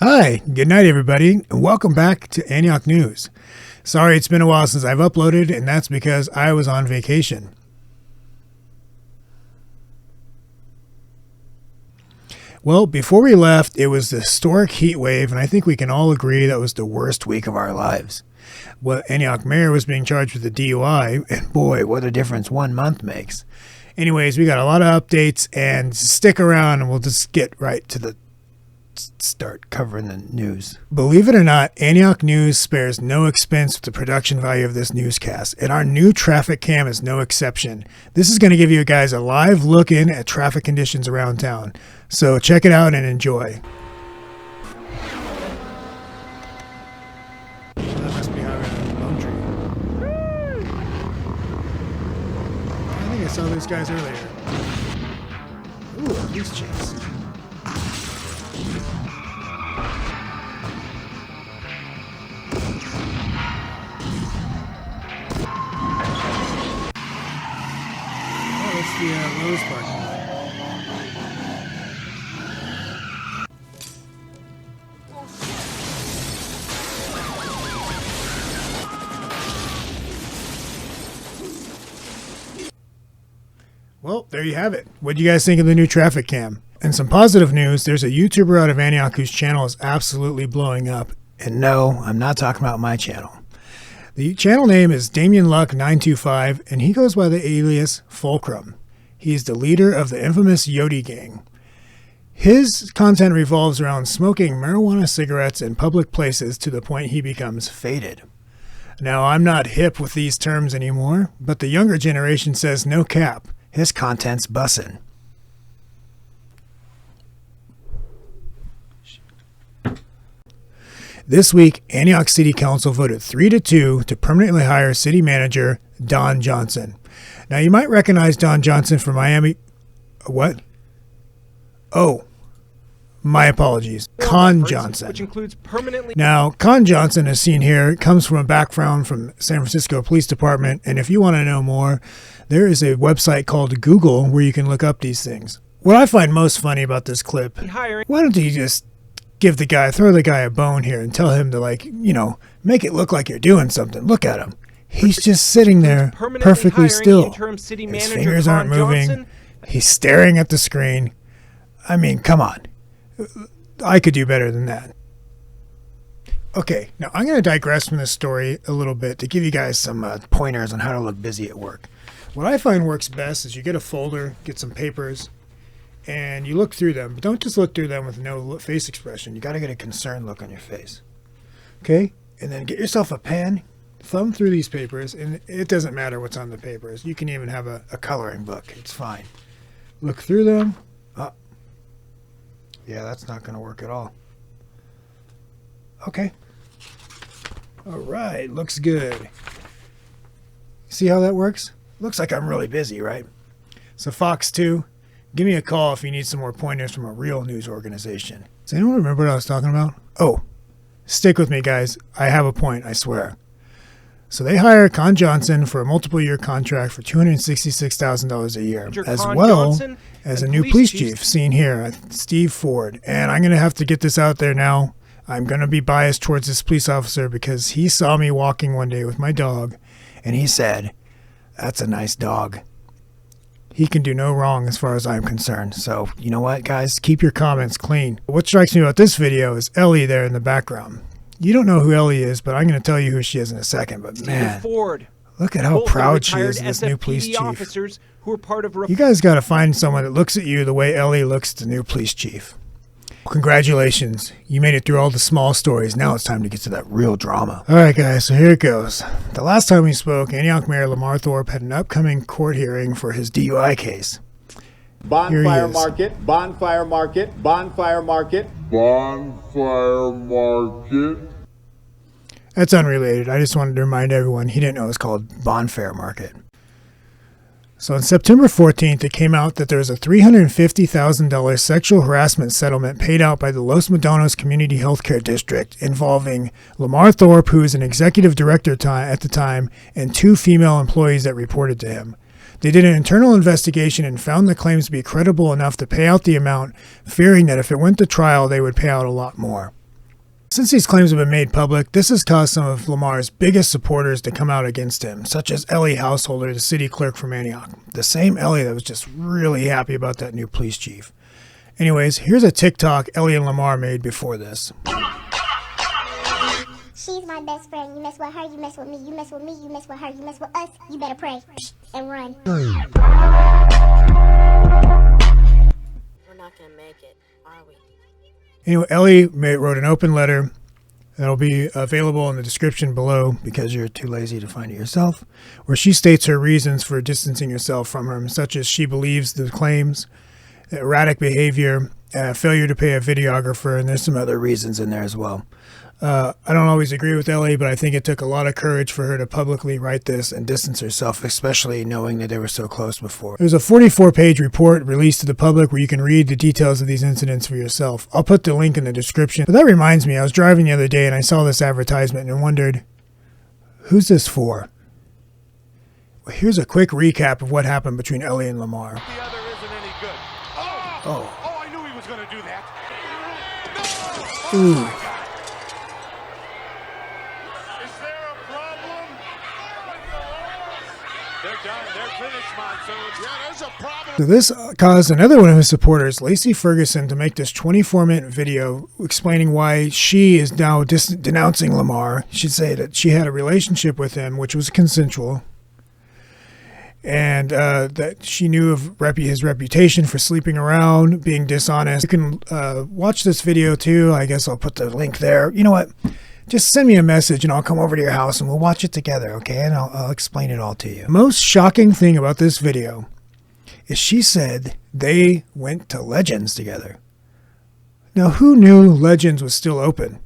Hi, good night everybody, and welcome back to Antioch News. Sorry it's been a while since I've uploaded, and that's because I was on vacation. Well, before we left, it was the historic heat wave, and I think we can all agree that was the worst week of our lives. Well, Antioch mayor was being charged with a DUI, and boy, what a difference 1 month makes. Anyways, we got a lot of updates, and stick around and we'll just get right to the start covering the news. Believe it or not, Antioch News spares no expense with the production value of this newscast, and our new traffic cam is no exception. This is going to give you guys a live look in at traffic conditions around town. So check it out and enjoy. That must be Highway Lone Tree. I think I saw those guys earlier. Ooh, a police chase. The Lowe's parking lot. Well, there you have it. What do you guys think of the new traffic cam? And some positive news, there's a YouTuber out of Antioch whose channel is absolutely blowing up. And no, I'm not talking about my channel. The channel name is DamianLuck925, and he goes by the alias Fulcrum. He's the leader of the infamous Yodie gang. His content revolves around smoking marijuana cigarettes in public places to the point he becomes faded. Now, I'm not hip with these terms anymore, but the younger generation says no cap. His content's bussin'. This week, Antioch City Council voted 3-2 to permanently hire city manager Don Johnson. Now, you might recognize Don Johnson from Miami. What? Oh, my apologies. Con Johnson. Which includes permanently. Now, Con Johnson, as seen here, comes from a background from San Francisco Police Department. And if you want to know more, there is a website called Google where you can look up these things. What I find most funny about this clip, why don't you just throw the guy a bone here and tell him to, make it look like you're doing something. Look at him. He's just sitting there perfectly still. His fingers aren't moving. He's staring at the screen. I mean, come on. I could do better than that. Okay, now I'm going to digress from this story a little bit to give you guys some pointers on how to look busy at work. What I find works best is you get a folder, get some papers, and you look through them. But don't just look through them with no face expression. You got to get a concerned look on your face. Okay? And then get yourself a pen. Thumb through these papers, and it doesn't matter what's on the papers. You can even have a coloring book. It's fine. Look through them. Oh. Yeah, that's not going to work at all. Okay. All right. Looks good. See how that works? Looks like I'm really busy, right? So Fox 2, give me a call if you need some more pointers from a real news organization. Does anyone remember what I was talking about? Oh, stick with me, guys. I have a point, I swear. So they hire Con Johnson for a multiple-year contract for $266,000 a year, as well as a new police chief, seen here, Steve Ford. And I'm going to have to get this out there now. I'm going to be biased towards this police officer because he saw me walking one day with my dog, and he said, "That's a nice dog." He can do no wrong as far as I'm concerned. So, you know what, guys? Keep your comments clean. What strikes me about this video is Ellie there in the background. You don't know who Ellie is, but I'm going to tell you who she is in a second. But man, look at how proud she is of this new police chief. You guys got to find someone that looks at you the way Ellie looks at the new police chief. Congratulations. You made it through all the small stories. Now it's time to get to that real drama. All right, guys, so here it goes. The last time we spoke, Antioch Mayor Lamar Thorpe had an upcoming court hearing for his DUI case. Bonfire market, bonfire market, bonfire market. Bonfire market. That's unrelated. I just wanted to remind everyone he didn't know it was called Bonfire Market. So on September 14th, it came out that there was a $350,000 sexual harassment settlement paid out by the Los Medanos Community Healthcare District involving Lamar Thorpe, who was an executive director at the time, and 2 female employees that reported to him. They did an internal investigation and found the claims to be credible enough to pay out the amount, fearing that if it went to trial, they would pay out a lot more. Since these claims have been made public, this has caused some of Lamar's biggest supporters to come out against him, such as Ellie Householder, the city clerk from Antioch. The same Ellie that was just really happy about that new police chief. Anyways, here's a TikTok Ellie and Lamar made before this. She's my best friend. You mess with her, you mess with me. You mess with me, you mess with her. You mess with us, you better pray and run. We're not gonna make it, are we? Anyway, Ellie wrote an open letter that'll be available in the description below because you're too lazy to find it yourself, where she states her reasons for distancing herself from him, such as she believes the claims, erratic behavior, failure to pay a videographer, and there's some other reasons in there as well. I don't always agree with Ellie, but I think it took a lot of courage for her to publicly write this and distance herself, especially knowing that they were so close before. There's a 44-page report released to the public where you can read the details of these incidents for yourself. I'll put the link in the description. But that reminds me, I was driving the other day and I saw this advertisement and wondered, who's this for? Well, here's a quick recap of what happened between Ellie and Lamar. The other isn't any good. Oh, I knew he was going to do that. No! Ooh. Is there a problem? They're done. They're finished, Monsoon. Yeah, there's a problem. So this caused another one of his supporters, Lacey Ferguson, to make this 24-minute video explaining why she is now denouncing Lamar. She'd say that she had a relationship with him, which was consensual, and that she knew of his reputation for sleeping around, being dishonest. You can watch this video too. I guess I'll put the link there. You know what? Just send me a message and I'll come over to your house and we'll watch it together, okay? And I'll explain it all to you. The most shocking thing about this video is she said they went to Legends together. Now, who knew Legends was still open?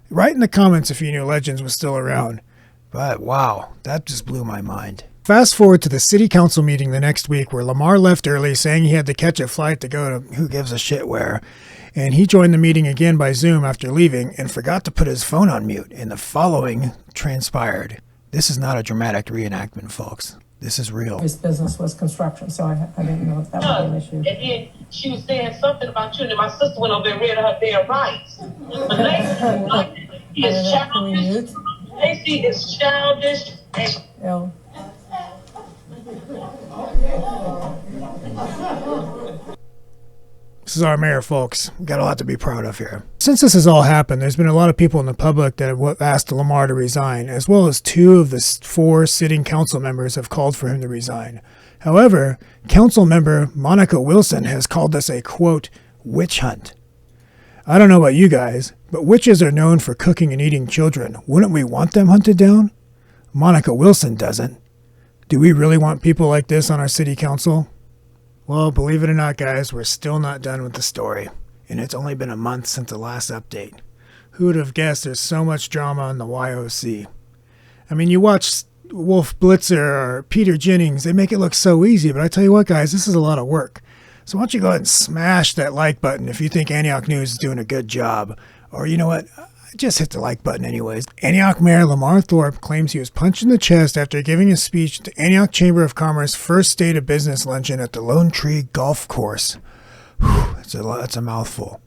Write in the comments if you knew Legends was still around. But wow, that just blew my mind. Fast forward to the city council meeting the next week where Lamar left early saying he had to catch a flight to go to who gives a shit where. And he joined the meeting again by Zoom after leaving and forgot to put his phone on mute. And the following transpired. This is not a dramatic reenactment, folks. This is real. His business was construction, so I didn't know if that would be an issue. And then she was saying something about you, and then my sister went over there and read her damn rights. But Lacey is childish. Lacey is childish. Oh. This is our mayor, folks. We got a lot to be proud of here. Since this has all happened, there's been a lot of people in the public that have asked Lamar to resign, as well as 2 of the 4 sitting council members have called for him to resign. However, council member Monica Wilson has called this a, quote, witch hunt. I don't know about you guys, but witches are known for cooking and eating children. Wouldn't we want them hunted down? Monica Wilson doesn't. Do we really want people like this on our city council? Well, believe it or not, guys, we're still not done with the story. And it's only been a month since the last update. Who would have guessed there's so much drama on the YOC? I mean, you watch Wolf Blitzer or Peter Jennings, they make it look so easy. But I tell you what, guys, this is a lot of work. So why don't you go ahead and smash that like button if you think Antioch News is doing a good job. Or you know what? Just hit the like button anyways. Antioch Mayor Lamar Thorpe claims he was punched in the chest after giving a speech to Antioch Chamber of Commerce first State of Business luncheon at the Lone Tree Golf Course. Whew, that's a mouthful.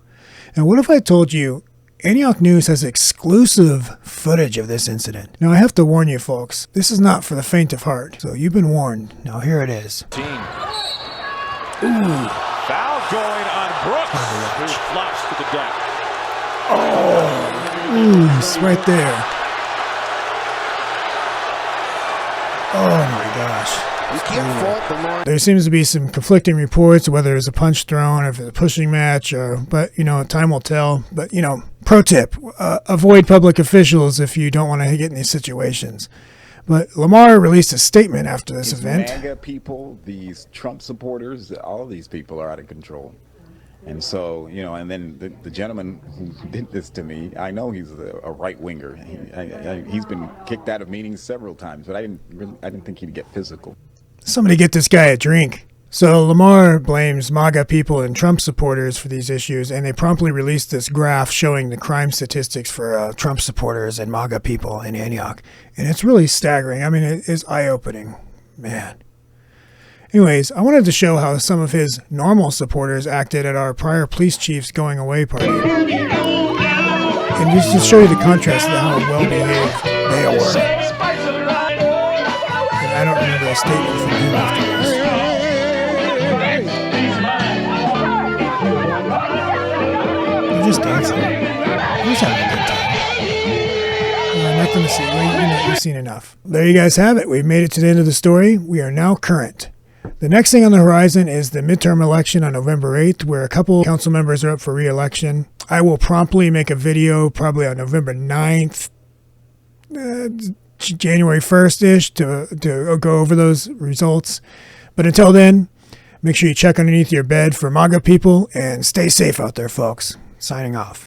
And what if I told you Antioch News has exclusive footage of this incident? Now I have to warn you folks, this is not for the faint of heart. So you've been warned. Now here it is. Ooh. Foul going on Brooks, who flops to the deck. It's right there. Oh my gosh. There seems to be some conflicting reports whether it's a punch thrown or if it's a pushing match, but you know, time will tell. But you know, pro tip, avoid public officials if you don't want to get in these situations. But Lamar released a statement after this event. MAGA people, these Trump supporters, all of these people are out of control. And so, you know, and then the gentleman who did this to me, I know he's a right-winger. He's been kicked out of meetings several times, but I didn't think he'd get physical. Somebody get this guy a drink. So Lamar blames MAGA people and Trump supporters for these issues, and they promptly released this graph showing the crime statistics for Trump supporters and MAGA people in Antioch. And it's really staggering. I mean, it is eye-opening. Man. Anyways, I wanted to show how some of his normal supporters acted at our prior police chief's going away party. And just to show you the contrast of how well behaved they were. And I don't remember a statement from him after this. They're just dancing. They're just having a good time. Nothing to see. Well, you've seen enough. There you guys have it. We've made it to the end of the story. We are now current. The next thing on the horizon is the midterm election on November 8th, where a couple council members are up for re-election. I will promptly make a video probably on November 9th, January 1st-ish to go over those results. But until then, make sure you check underneath your bed for MAGA people and stay safe out there, folks. Signing off.